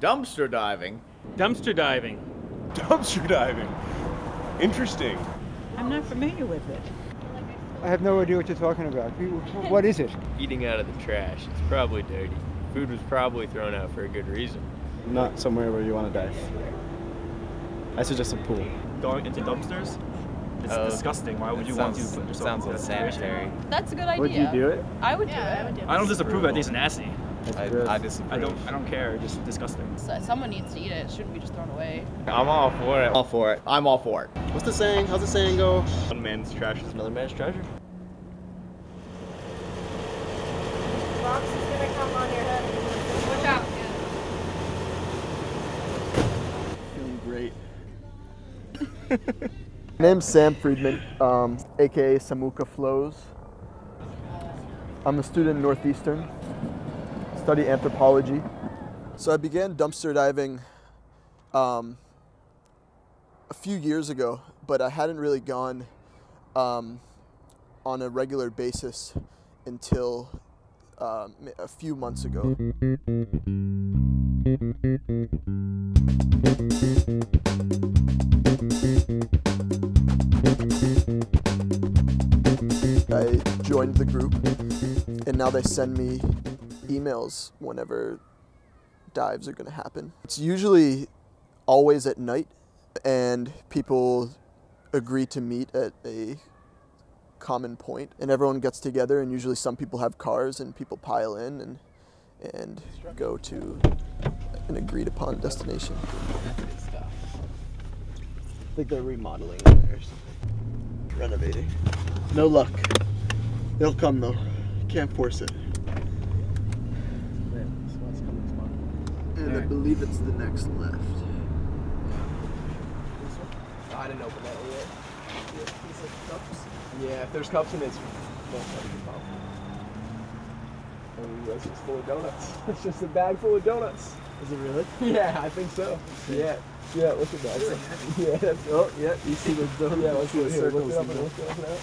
Dumpster diving? Dumpster diving. Dumpster diving. Interesting. I'm not familiar with it. I have no idea what you're talking about. What is it? Eating out of the trash. It's probably dirty. Food was probably thrown out for a good reason. Not somewhere where you want to dive. I suggest a pool. Going into dumpsters? It's disgusting. Why would you want to put yourself? Sounds unsanitary. That's a good idea. Would you do it? I would do it. I don't disapprove it. I think it's nasty. I disagree. I don't care. It's just disgusting. So someone needs to eat it. It shouldn't be just thrown away. I'm all for it. All for it. I'm all for it. What's the saying? How's the saying go? One man's trash is another man's treasure. Box is gonna come on your head. Watch out. Feeling great. My name's Sam Friedman, aka Samuka Flows. I'm a student in Northeastern, study anthropology. So I began dumpster diving a few years ago, but I hadn't really gone on a regular basis until a few months ago. I joined the group, and now they send me emails whenever dives are going to happen. It's usually always at night, and people agree to meet at a common point, and everyone gets together, and usually some people have cars, and people pile in and go to an agreed upon destination. I think they're remodeling in there or something. Renovating. No luck. They'll come though. Can't force it. And I believe it's the next left. Oh, I didn't open that yet. Piece of cups? Yeah, if there's cups in it, it's oh, that's just full of donuts. It's just a bag full of donuts. Is it really? Yeah, I think so. Yeah. Yeah, look at that. Yeah, that's, oh, yeah, you see the donuts? Yeah, let's see the circles. Look it up and look it up now.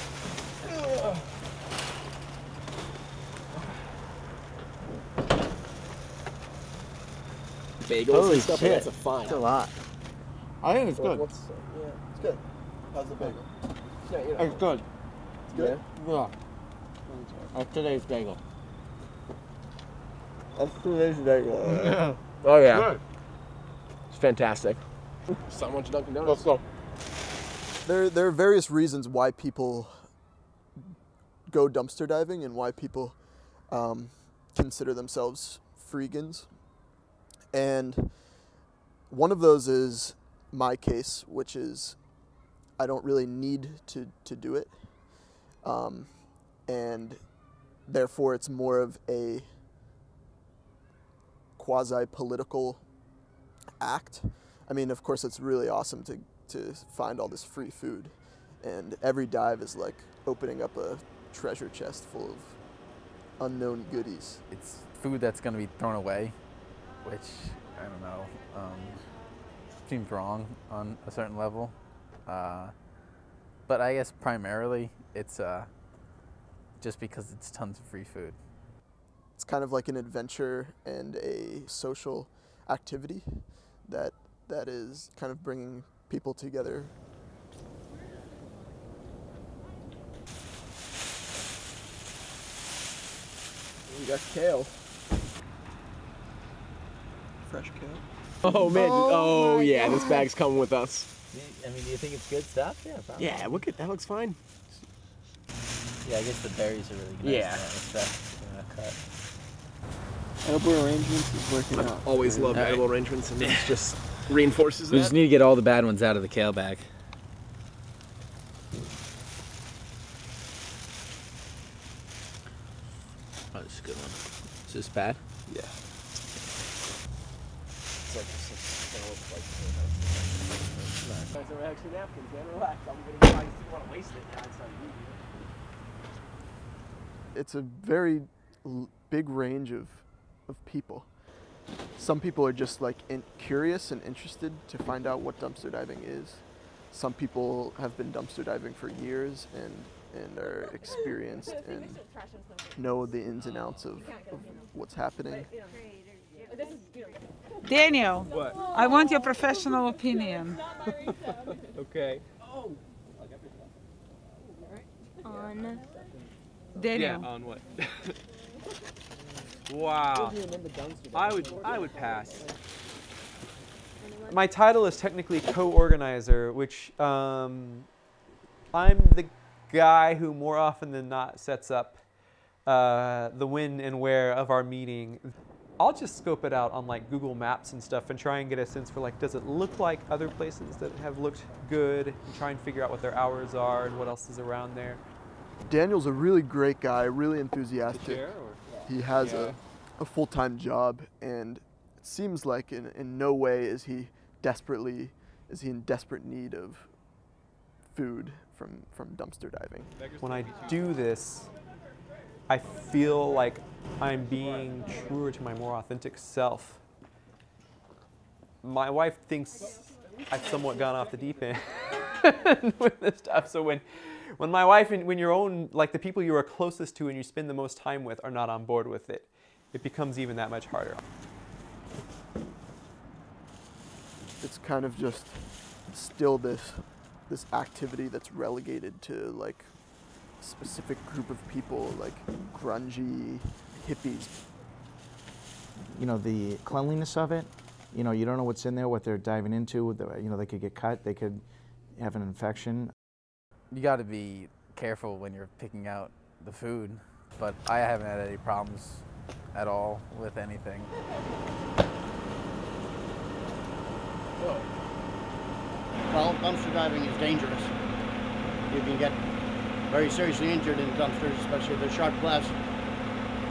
Bagels Holy and stuff, shit. that's a fine. That's a lot. I think it's good. Yeah, it's good. How's the bagel? Yeah, you know. It's good. It's good? Yeah. That's today's bagel. That's today's bagel. Yeah. Oh, yeah. Good. It's fantastic. Someone wants Dunkin' Donuts. Let's go. There are various reasons why people go dumpster diving and why people consider themselves freegans. And one of those is my case, which is I don't really need to do it. And therefore it's more of a quasi-political act. I mean, of course, it's really awesome to find all this free food. And every dive is like opening up a treasure chest full of unknown goodies. It's food that's going to be thrown away, which, I don't know, seems wrong on a certain level. But I guess primarily it's just because it's tons of free food. It's kind of like an adventure and a social activity that is kind of bringing people together. We got kale. Fresh kale. Oh man! Oh yeah, this bag's coming with us. I mean, do you think it's good stuff? Yeah, probably. Yeah, look at that. Looks fine. Yeah, I guess the berries are really nice. Yeah. Cut. Edible arrangements is working out. Always love edible arrangements, and this just reinforces that. We just need to get all the bad ones out of the kale bag. Oh, this is a good one. Is this bad? Yeah. It's like Guys are actually napkins, man. Relax. I'm gonna buy. You want to waste it? Yeah, it's not you. It's a very big range of people. Some people are just like curious and interested to find out what dumpster diving is. Some people have been dumpster diving for years and are experienced and know the ins and outs of what's happening. Daniel. What? I want your professional opinion. Okay. On. Daniel. Yeah, on what? Wow. I would pass. My title is technically co-organizer, which I'm the guy who more often than not sets up the when and where of our meeting. I'll just scope it out on like Google Maps and stuff and try and get a sense for like, does it look like other places that have looked good, and try and figure out what their hours are and what else is around there. Daniel's a really great guy, really enthusiastic. He has a full-time job, and it seems like in no way is he in desperate need of food from dumpster diving. When I do this, I feel like I'm being truer to my more authentic self. My wife thinks I've somewhat gone off the deep end with this stuff. So when my wife and when your own, like the people you are closest to and you spend the most time with are not on board with it, it becomes even that much harder. It's kind of just still this activity that's relegated to like a specific group of people, like grungy hippies. You know, the cleanliness of it, you know, you don't know what's in there, what they're diving into. You know, they could get cut, they could have an infection. You got to be careful when you're picking out the food, but I haven't had any problems at all with anything. Well, dumpster diving is dangerous. You can get very seriously injured in dumpsters, especially if there's sharp glass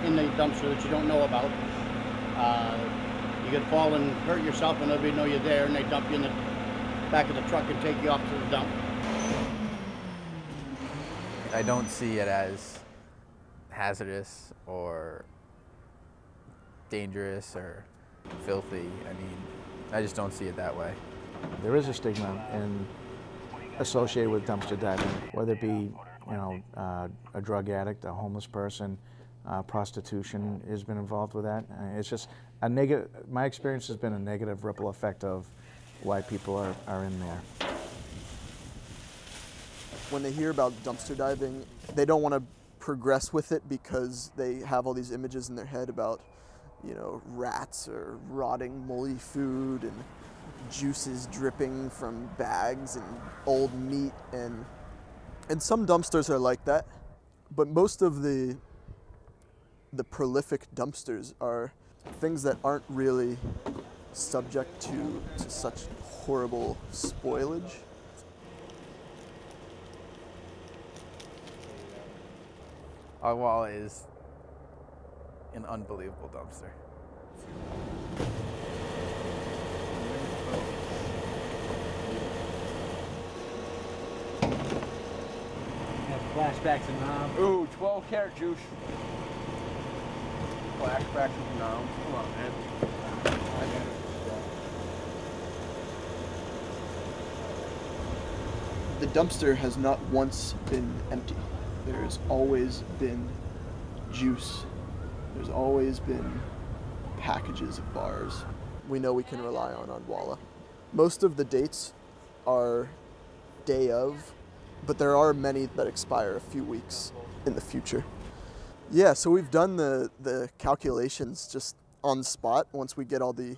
in the dumpster that you don't know about. You could fall and hurt yourself and nobody know you're there, and they dump you in the back of the truck and take you off to the dump. I don't see it as hazardous or dangerous or filthy. I mean, I just don't see it that way. There is a stigma associated with dumpster diving, whether it be, you know, a drug addict, a homeless person, prostitution has been involved with that. It's just a negative. My experience has been a negative ripple effect of why people are in there. When they hear about dumpster diving, they don't want to progress with it because they have all these images in their head about, you know, rats or rotting moldy food and juices dripping from bags and old meat, and some dumpsters are like that, but most of the prolific dumpsters are things that aren't really subject to such horrible spoilage. Our wall is an unbelievable dumpster. Flashbacks and Nam. Ooh, 12 karat juice. Flashbacks with Nam. Come on, man. The dumpster has not once been empty. There's always been juice. There's always been packages of bars. We know we can rely on Walla. Most of the dates are day of, but there are many that expire a few weeks in the future. Yeah, so we've done the calculations just on the spot once we get all the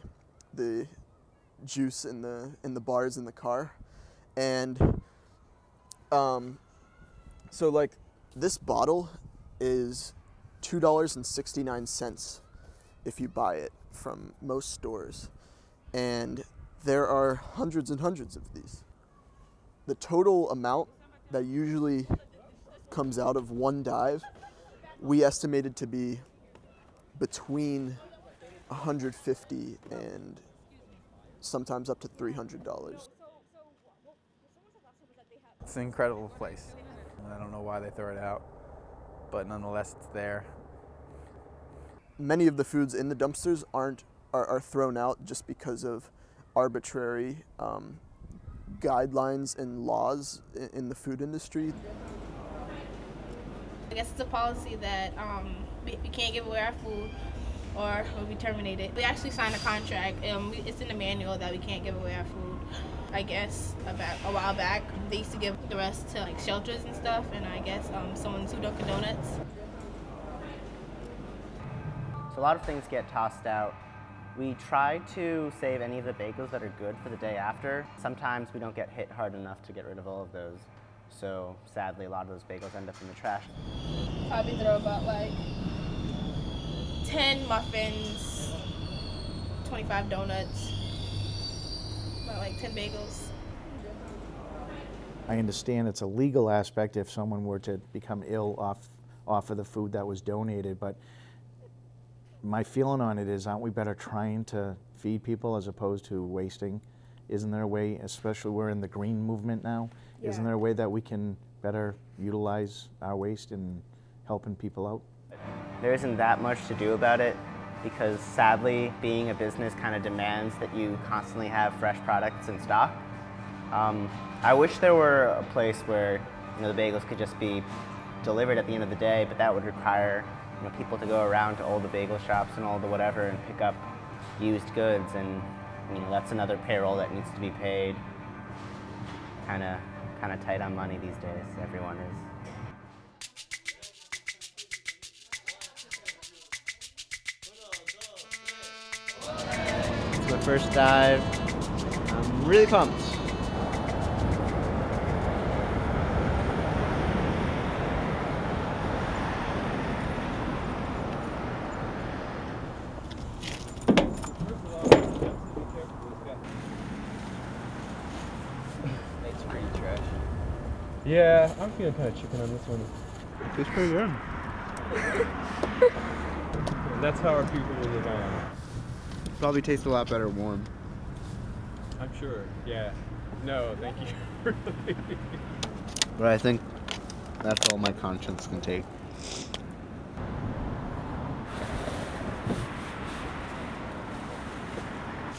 juice in the bars in the car. And so like this bottle is $2.69 if you buy it from most stores. And there are hundreds and hundreds of these. The total amount that usually comes out of one dive, we estimated to be between $150 and sometimes up to $300. It's an incredible place. I don't know why they throw it out, but nonetheless it's there. Many of the foods in the dumpsters are thrown out just because of arbitrary guidelines and laws in the food industry. I guess it's a policy that we can't give away our food, or we'll be terminated. We actually signed a contract. It's in the manual that we can't give away our food. I guess about a while back, they used to give the rest to like shelters and stuff, and I guess someone sued Dunkin' Donuts. So a lot of things get tossed out. We try to save any of the bagels that are good for the day after. Sometimes we don't get hit hard enough to get rid of all of those. So sadly, a lot of those bagels end up in the trash. Probably throw about like 10 muffins, 25 donuts, about like 10 bagels. I understand it's a legal aspect if someone were to become ill off of the food that was donated, but my feeling on it is, aren't we better trying to feed people as opposed to wasting? Isn't there a way, especially we're in the green movement now, isn't there a way that we can better utilize our waste in helping people out? There isn't that much to do about it because sadly, being a business kind of demands that you constantly have fresh products in stock. I wish there were a place where the bagels could just be delivered at the end of the day, but that would require people to go around to all the bagel shops and all the whatever and pick up used goods, and that's another payroll that needs to be paid. Kind of tight on money these days. Everyone is. It's my first dive. I'm really pumped. Yeah, I'm feeling kind of chicken on this one. Tastes pretty good. And that's how our people will live on. Probably tastes a lot better warm. I'm sure, yeah. No, thank you. But I think that's all my conscience can take.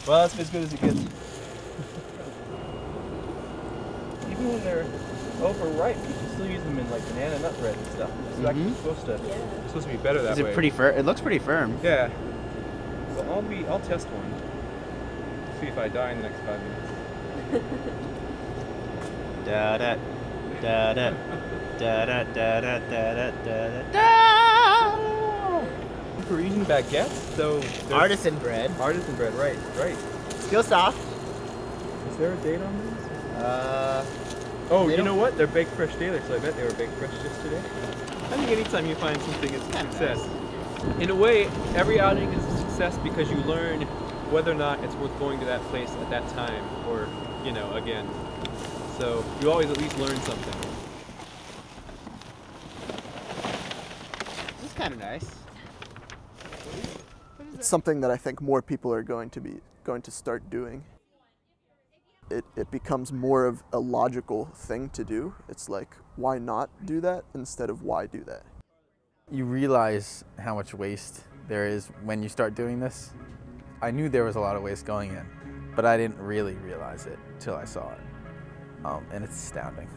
Well, that's as good as it gets. Even when they're overripe, you can still use them in like banana nut bread and stuff. It's actually supposed to be better that way. Is it pretty firm? It looks pretty firm. Yeah. Well, I'll test one. See if I die in the next 5 minutes. Da da da da da da da da da da da. Parisian baguettes, though. Artisan bread. Artisan bread, right. Still soft. Is there a date on these? Oh, you know what? They're baked fresh daily, so I bet they were baked fresh just today. I think anytime you find something, it's a success. In a way, every outing is a success because you learn whether or not it's worth going to that place at that time, or, again. So you always at least learn something. This is kind of nice. It's something that I think more people are going to start doing. It becomes more of a logical thing to do. It's like, why not do that instead of why do that? You realize how much waste there is when you start doing this. I knew there was a lot of waste going in, but I didn't really realize it till I saw it. And it's astounding.